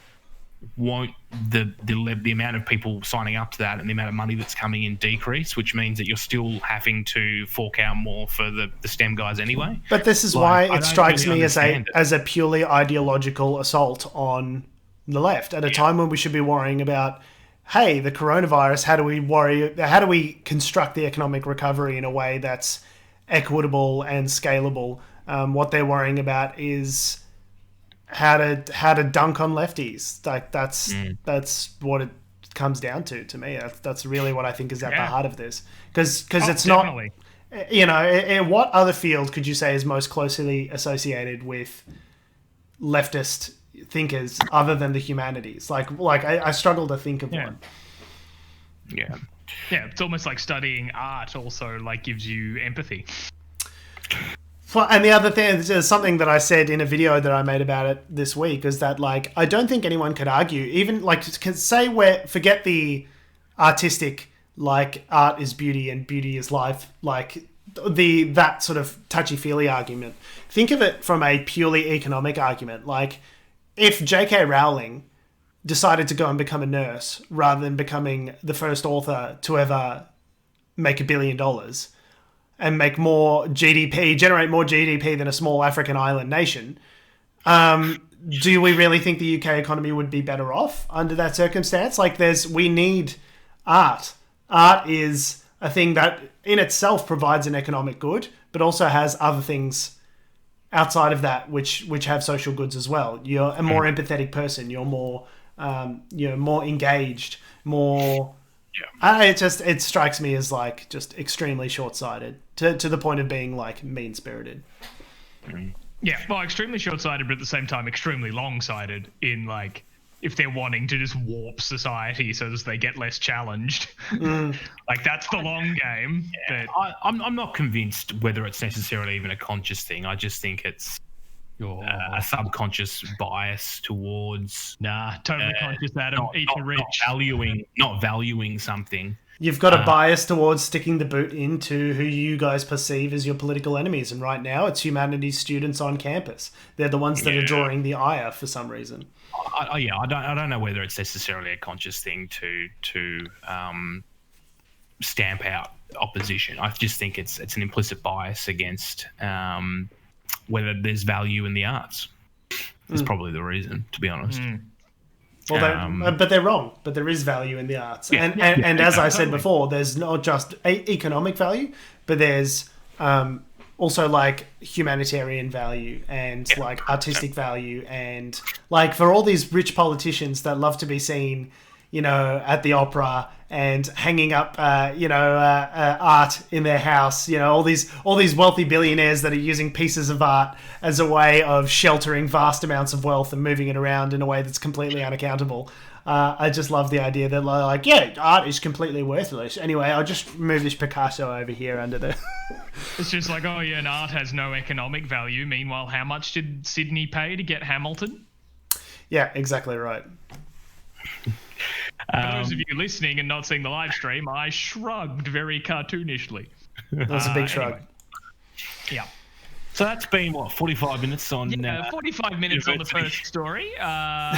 won't the amount of people signing up to that and the amount of money that's coming in decrease, which means that you're still having to fork out more for the STEM guys anyway? But this is why it strikes me as a purely ideological assault on the left at a time when we should be worrying about, hey, the coronavirus, how do we construct the economic recovery in a way that's equitable and scalable? What they're worrying about is how to dunk on lefties. Like, that's what it comes down to me. That's really what I think is at the heart of this. Because it's definitely not, you know, in what other field could you say is most closely associated with leftist thinkers other than the humanities? Like I struggle to think of one. Yeah, it's almost like studying art also, like, gives you empathy. Well, and the other thing is something that I said in a video that I made about it this week, is that, like, I don't think anyone could argue, even, like, can say forget the artistic, like, art is beauty and beauty is life, like, that sort of touchy-feely argument. Think of it from a purely economic argument. Like, if J.K. Rowling decided to go and become a nurse rather than becoming the first author to ever make $1 billion and make more GDP, generate more GDP than a small African island nation, do we really think the UK economy would be better off under that circumstance? Like, we need art. Art is a thing that in itself provides an economic good, but also has other things outside of that which have social goods as well. You're a more empathetic person. You're more more engaged, more. Yeah. It strikes me as like just extremely short-sighted to the point of being like mean-spirited. Yeah, well, extremely short-sighted, but at the same time extremely long-sighted in like if they're wanting to just warp society so as they get less challenged. Like, that's the long game. Yeah. But I'm not convinced whether it's necessarily even a conscious thing. I just think it's a subconscious bias towards totally conscious, Adam. Eat the rich. Not valuing something. You've got a bias towards sticking the boot into who you guys perceive as your political enemies, and right now it's humanities students on campus. They're the ones that are drawing the ire for some reason. I don't know whether it's necessarily a conscious thing to stamp out opposition. I just think it's an implicit bias against whether there's value in the arts. That's probably the reason, to be honest. Well, but they're wrong. But there is value in the arts, and as I said before, there's not just economic value, but there's also like humanitarian value and like artistic value, and like for all these rich politicians that love to be seen, at the opera and hanging up, art in their house. All these wealthy billionaires that are using pieces of art as a way of sheltering vast amounts of wealth and moving it around in a way that's completely unaccountable. I just love the idea that like, art is completely worthless. Anyway, I'll just move this Picasso over here under the... It's just like, and art has no economic value. Meanwhile, how much did Sydney pay to get Hamilton? Yeah, exactly right. For those of you listening and not seeing the live stream, I shrugged very cartoonishly. That was a big shrug. Anyway. Yeah. So that's been, 45 minutes on... 45 minutes on the first story. I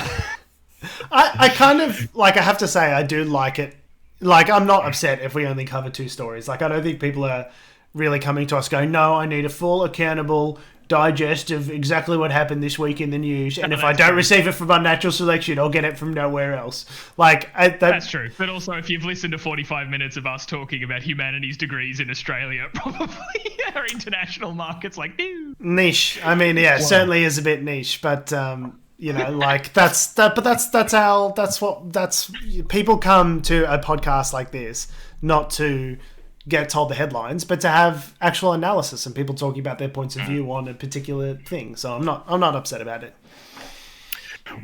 kind of, like, I have to say, I do like it. Like, I'm not upset if we only cover 2 stories. Like, I don't think people are really coming to us going, no, I need a full, accountable digest of exactly what happened this week in the news, and if I don't receive it from Unnatural Selection, I'll get it from nowhere else. Like, that's true. But also, if you've listened to 45 minutes of us talking about humanities degrees in Australia, probably our international market's like, ew. Niche. I mean, certainly is a bit niche, but like that's people come to a podcast like this not to get told the headlines, but to have actual analysis and people talking about their points of view on a particular thing. So I'm not upset about it.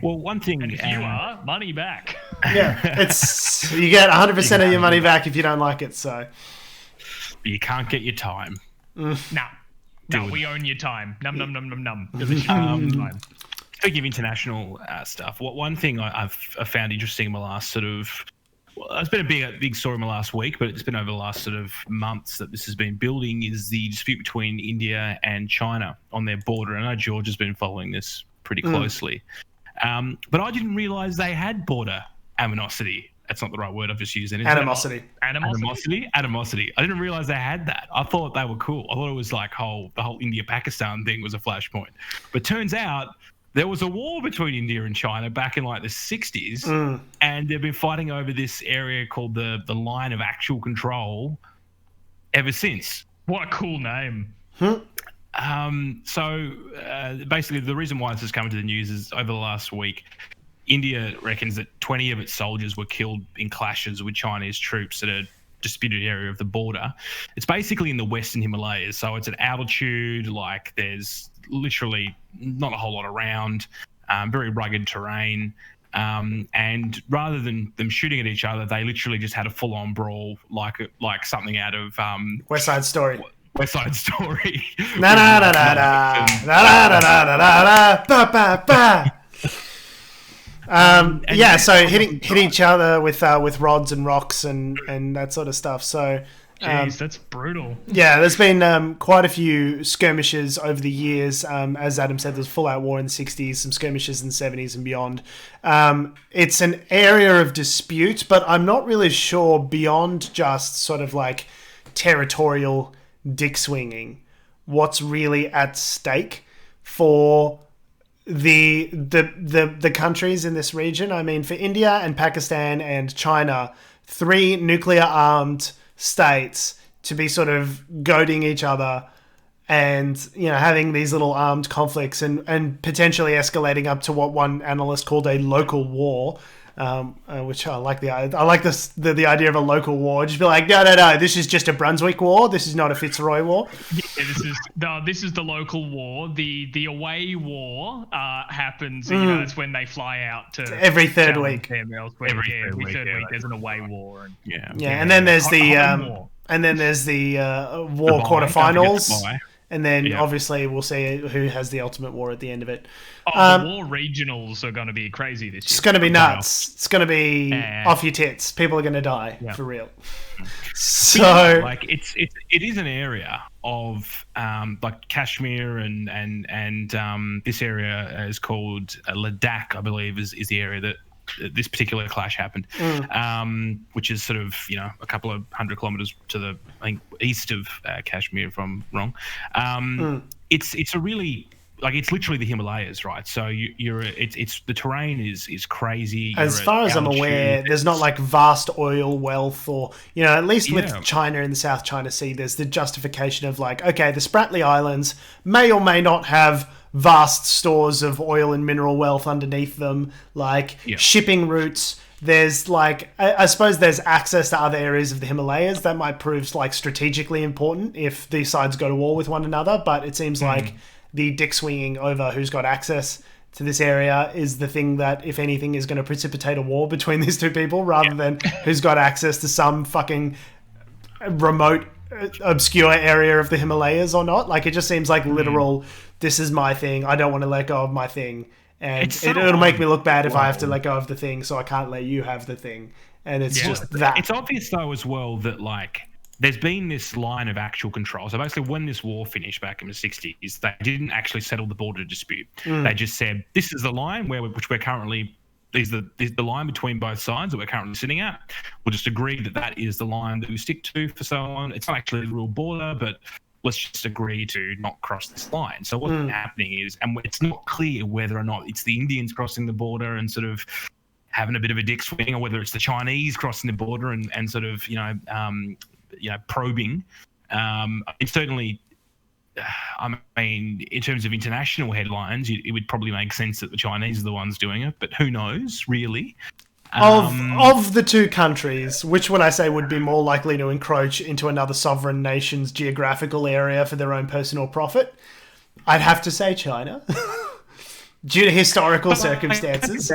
Well, one thing, and if you are, money back. Yeah, it's you get 100% of your money back if you don't like it. So you can't get your time. No, we own your time. Num num num num num. Speaking of international stuff, one thing I've found interesting in my last sort of. Well, it's been a big story in the last week, but it's been over the last sort of months that this has been building, is the dispute between India and China on their border. I know George has been following this pretty closely. But I didn't realise they had border animosity. That's not the right word I've just used. Animosity. Animosity. I didn't realise they had that. I thought they were cool. I thought it was like the whole India-Pakistan thing was a flashpoint. But turns out there was a war between India and China back in like the 60s, and they've been fighting over this area called the Line of Actual Control ever since. What a cool name. So basically the reason why this has come into the news is over the last week, India reckons that 20 of its soldiers were killed in clashes with Chinese troops at a disputed area of the border. It's basically in the Western Himalayas, so it's at altitude, like there's literally not a whole lot around, very rugged terrain, and rather than them shooting at each other, they literally just had a full-on brawl, like something out of West Side Story. West Side Story. Na na na na na na na na na na ba ba ba. So hitting each other with rods and rocks and that sort of stuff. So Jeez, that's brutal. Yeah, there's been quite a few skirmishes over the years. As Adam said, there's full-out war in the 60s, some skirmishes in the 70s and beyond. It's an area of dispute, but I'm not really sure beyond just sort of like territorial dick swinging what's really at stake for the countries in this region. I mean, for India and Pakistan and China, 3 nuclear-armed states to be sort of goading each other and, you know, having these little armed conflicts and potentially escalating up to what one analyst called a local war, which I like the idea of a local war. Just be like, no, this is just a Brunswick war. This is not a Fitzroy war. Yeah, this is the local war. The away war happens. You know, that's when they fly out to every third week. Every third week there's an away war. And then there's the war quarterfinals. And then obviously we'll see who has the ultimate war at the end of it. The war regionals are going to be crazy this year. It's going to be nuts. It's going to be off your tits. People are going to die for real. So, like, it is an area of like Kashmir and this area is called Ladakh, I believe, is the area that this particular clash happened, which is sort of, you know, a couple of 100 kilometers to the, I think, east of Kashmir, if I'm wrong. It's a really, like, it's literally the Himalayas, right? So it's the terrain is crazy. As far as I'm aware, there's not like vast oil wealth, or, you know, at least with China in the South China Sea, there's the justification of like, okay, the Spratly Islands may or may not have vast stores of oil and mineral wealth underneath them, like shipping routes. There's like, I suppose there's access to other areas of the Himalayas that might prove like strategically important if these sides go to war with one another. But it seems like the dick swinging over who's got access to this area is the thing that, if anything, is going to precipitate a war between these two people, rather than who's got access to some fucking remote, obscure area of the Himalayas or not. Like, it just seems like literal, this is my thing, I don't want to let go of my thing, and it'll make me look bad if I have to let go of the thing, so I can't let you have the thing. And it's just that. It's obvious, though, as well, that, like, there's been this line of actual control. So basically, when this war finished back in the 60s, they didn't actually settle the border dispute. They just said, this is the line which we're currently, is the line between both sides that we're currently sitting at. We'll just agree that is the line that we stick to for so on. It's not actually the real border, but let's just agree to not cross this line. So what's happening is, and it's not clear whether or not it's the Indians crossing the border and sort of having a bit of a dick swing, or whether it's the Chinese crossing the border and sort of, probing. It's certainly, I mean, in terms of international headlines, it would probably make sense that the Chinese are the ones doing it, but who knows, really? Of the two countries, which would I say would be more likely to encroach into another sovereign nation's geographical area for their own personal profit? I'd have to say China, due to historical circumstances.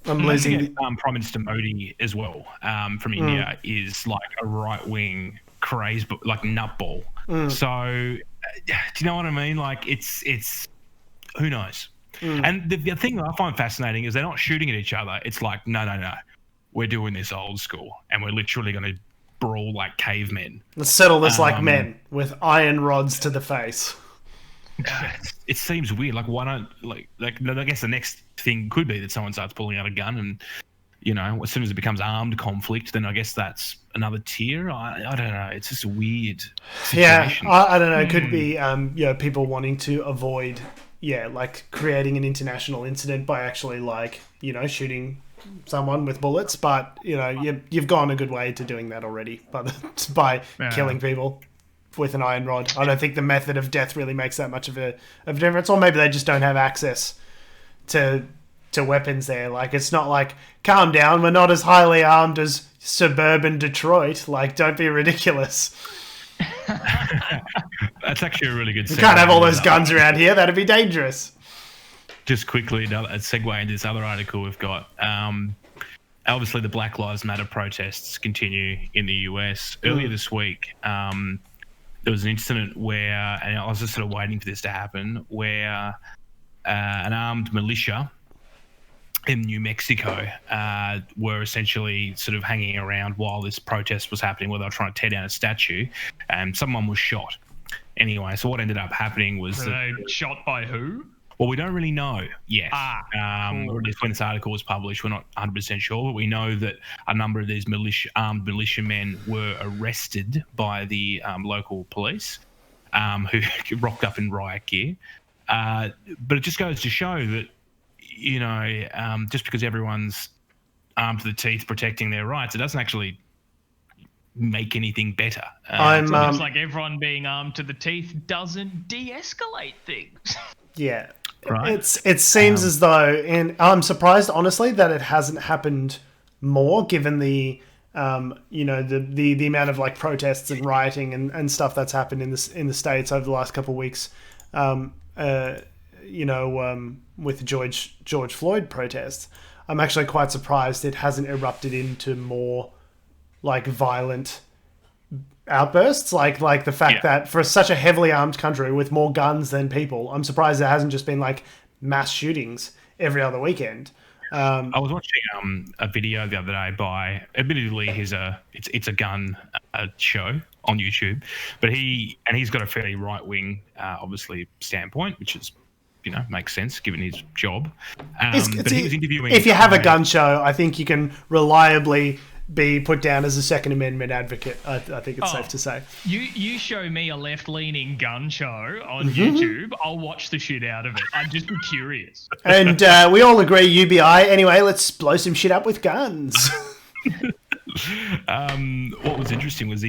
I'm losing. Prime Minister Modi as well, from India, is like a right-wing craze, but like nutball. So, do you know what I mean? Like, it's who knows? And the thing that I find fascinating is they're not shooting at each other. It's like, no, we're doing this old school, and we're literally going to brawl like cavemen. Let's settle this like men, with iron rods to the face. It seems weird. Like, why don't like I guess the next thing could be that someone starts pulling out a gun, and, you know, as soon as it becomes armed conflict, then I guess that's another tier. I don't know. It's just a weird situation. Yeah, I don't know. It could be people wanting to avoid like creating an international incident by actually, like, you know, shooting someone with bullets. But, you know, you've gone a good way to doing that already by killing people with an iron rod. I don't think the method of death really makes that much of a difference. Or maybe they just don't have access to weapons there. Like, it's not like, calm down, we're not as highly armed as suburban Detroit. Like, don't be ridiculous. That's actually a really good segue. You can't have all those guns around here. That'd be dangerous. Just quickly, a segue into this other article we've got. Obviously, the Black Lives Matter protests continue in the US. Earlier this week, there was an incident where, and I was just sort of waiting for this to happen, where an armed militia in New Mexico were essentially sort of hanging around while this protest was happening, where they were trying to tear down a statue, and someone was shot. Anyway, so what ended up happening was shot by who? Well, we don't really know yet. Or at least when this article was published, we're not 100% sure, but we know that a number of these armed militiamen were arrested by the local police who rocked up in riot gear. But it just goes to show that, just because everyone's armed to the teeth protecting their rights, it doesn't actually make anything better. It looks like everyone being armed to the teeth doesn't de-escalate things. Yeah. Right. It seems as though, and I'm surprised, honestly, that it hasn't happened more, given the the amount of like protests and rioting and stuff that's happened in the States over the last couple of weeks. With the George Floyd protests, I'm actually quite surprised it hasn't erupted into more like violent outbursts, like the fact that for such a heavily armed country with more guns than people, I'm surprised there hasn't just been like mass shootings every other weekend. I was watching a video the other day by, admittedly, it's a gun show on YouTube, but he's got a fairly right wing, obviously, standpoint, which is makes sense given his job. But he was interviewing. If you have a gun show, I think you can reliably be put down as a Second Amendment advocate. I think it's safe to say. You show me a left-leaning gun show on YouTube, I'll watch the shit out of it. I'm just curious. And we all agree UBI. Anyway, let's blow some shit up with guns. What was interesting was they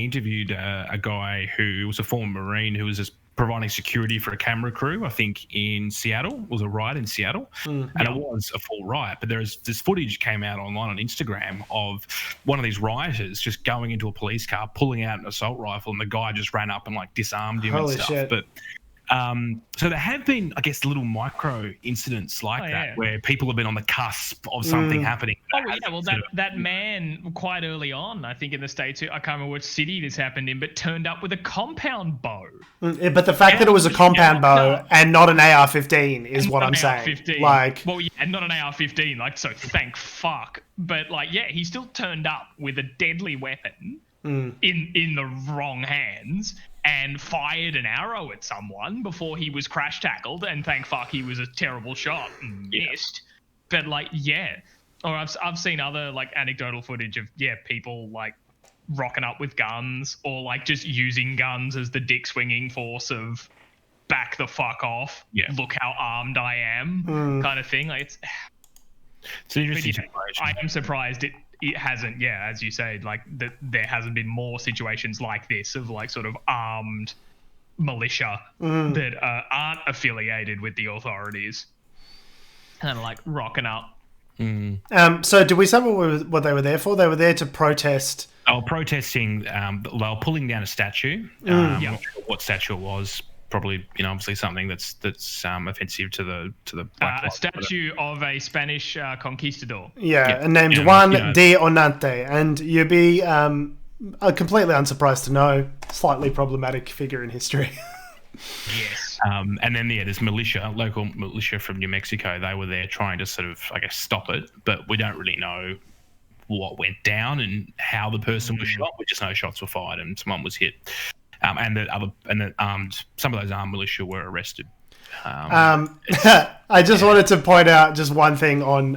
interviewed a guy who was a former Marine who was just providing security for a camera crew, I think in Seattle. It was a riot in Seattle, and it was a full riot. But this footage came out online on Instagram of one of these rioters just going into a police car, pulling out an assault rifle, and the guy just ran up and like disarmed him. Holy and stuff. Shit. But so there have been, I guess, little micro incidents like that where people have been on the cusp of something happening. That man quite early on, I think in the States, I can't remember which city this happened in, but turned up with a compound bow. But the fact that it was a compound bow and not an AR-15 is what I'm saying. Like, and not an AR-15. Like, so thank fuck. But he still turned up with a deadly weapon in the wrong hands and fired an arrow at someone before he was crash tackled, and thank fuck he was a terrible shot and missed. But or I've seen other like anecdotal footage of people like rocking up with guns, or like just using guns as the dick swinging force of back the fuck off, look how armed I am kind of thing. Like it's an interesting situation. I am surprised it hasn't, as you say, like that there hasn't been more situations like this of like sort of armed militia that aren't affiliated with the authorities, kind of like rocking up. So did we say what they were there for? They were there to protest. They were protesting. They were pulling down a statue. I'm not sure what statue it was. Probably, obviously something that's offensive to the black a statue of a Spanish conquistador. And named Juan de Onante, and you'd be completely unsurprised to know, slightly problematic figure in history. Yes. And then this local militia from New Mexico, they were there trying to sort of, I guess, stop it, but we don't really know what went down and how the person was shot. We just know shots were fired and someone was hit. And some of those armed militia were arrested. I just wanted to point out just one thing on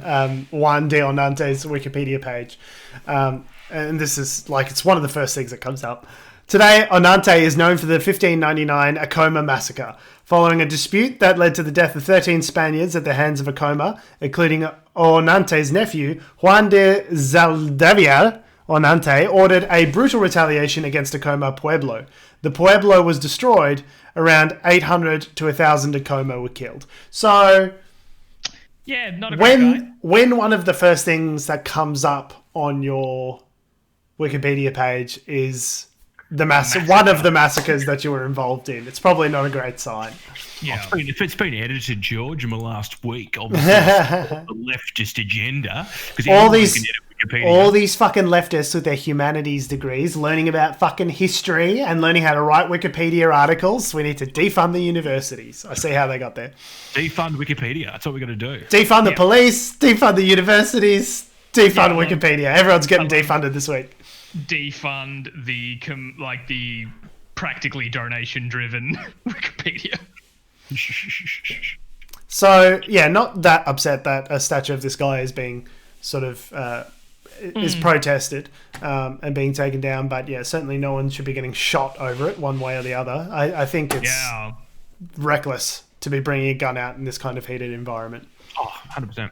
Juan de Onante's Wikipedia page, and this is like it's one of the first things that comes up. Today, Onante is known for the 1599 Acoma massacre, following a dispute that led to the death of 13 Spaniards at the hands of Acoma, including Onante's nephew Juan de Zaldavial. Onante ordered a brutal retaliation against Acoma Pueblo. The Pueblo was destroyed. Around 800 to 1,000 Acoma were killed. So, not a great guy. When one of the first things that comes up on your Wikipedia page is one of the massacres that you were involved in, it's probably not a great sign. Yeah, if it's been edited, George, in the last week, obviously the leftist agenda, because all these. Wikipedia. all these fucking leftists with their humanities degrees learning about fucking history and learning how to write Wikipedia articles. We need to defund the universities. I see how they got there. Defund Wikipedia. That's what we're going to do. Defund the police, defund the universities, defund Wikipedia. Everyone's getting defunded this week. Defund the the practically donation-driven Wikipedia. So, yeah, not that upset that a statue of this guy is being sort of is protested and being taken down, but yeah, certainly no one should be getting shot over it one way or the other. I think it's reckless to be bringing a gun out in this kind of heated environment. Oh, 100%.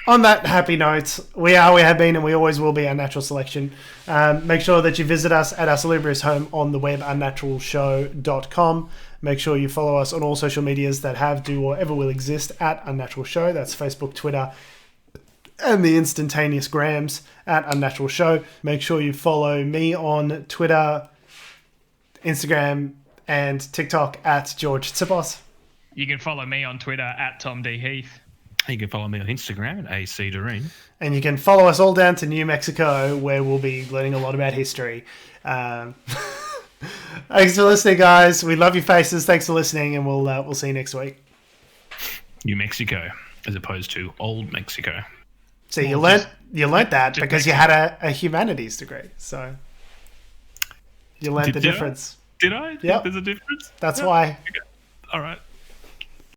On that happy note, we have been, and we always will be Unnatural Selection. Make sure that you visit us at our salubrious home on the web, unnaturalshow.com. Make sure you follow us on all social medias that have, do, or ever will exist at Unnatural Show. That's Facebook, Twitter, and the instantaneous grams at Unnatural Show. Make sure you follow me on Twitter, Instagram, and TikTok at George Tsipos. You can follow me on Twitter at Tom D. Heath. You can follow me on Instagram at AC Doreen. And you can follow us all down to New Mexico, where we'll be learning a lot about history. Thanks for listening, guys. We love your faces. Thanks for listening, and we'll see you next week. New Mexico, as opposed to Old Mexico. So you learnt that because you had a humanities degree. So you learnt the difference. Did I? Yep. There's a difference? That's why. Okay. All right.